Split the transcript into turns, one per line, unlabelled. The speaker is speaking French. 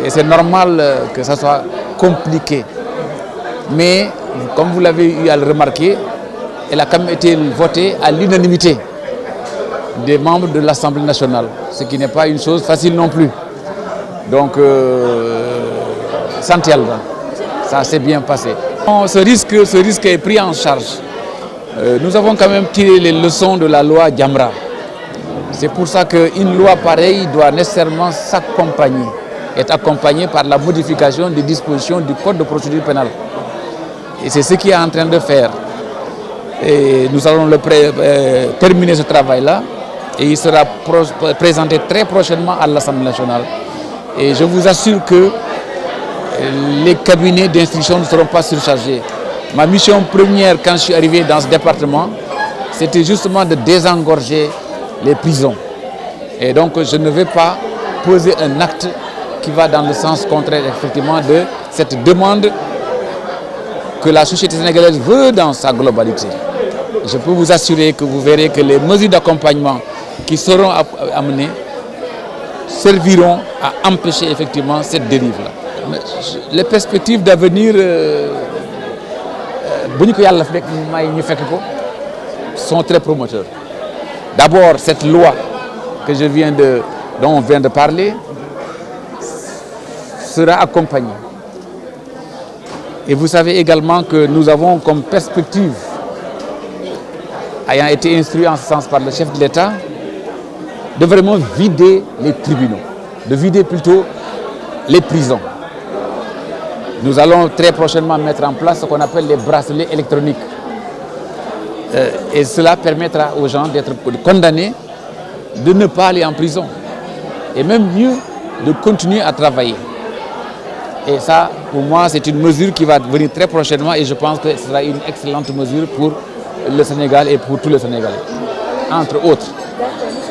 Et c'est normal que ça soit compliqué. Mais, comme vous l'avez eu à le remarquer, elle a quand même été votée à l'unanimité des membres de l'Assemblée nationale, ce qui n'est pas une chose facile non plus. Donc, sant Yàlla, ça s'est bien passé. Ce risque est pris en charge. Nous avons quand même tiré les leçons de la loi Jamra. C'est pour ça qu'une loi pareille doit nécessairement s'accompagner, être accompagnée par la modification des dispositions du Code de procédure pénale. Et c'est ce qu'il est en train de faire. Et nous allons terminer ce travail-là et il sera présenté très prochainement à l'Assemblée nationale. Et je vous assure que les cabinets d'instruction ne seront pas surchargés. Ma mission première quand je suis arrivé dans ce département, c'était justement de désengorger les prisons. Et donc je ne vais pas poser un acte qui va dans le sens contraire effectivement de cette demande que la société sénégalaise veut dans sa globalité. Je peux vous assurer que vous verrez que les mesures d'accompagnement qui seront amenées serviront à empêcher effectivement cette dérive-là. Les perspectives d'avenir sont très promoteurs. D'abord, cette loi que dont on vient de parler sera accompagnée. Et vous savez également que nous avons comme perspective, ayant été instruit en ce sens par le chef de l'État, de vraiment vider les tribunaux, de vider plutôt les prisons. Nous allons très prochainement mettre en place ce qu'on appelle les bracelets électroniques. Et cela permettra aux gens d'être condamnés, de ne pas aller en prison. Et même mieux, de continuer à travailler. Et ça, pour moi, c'est une mesure qui va venir très prochainement et je pense que ce sera une excellente mesure pour le Sénégal et pour tous les Sénégalais, entre autres.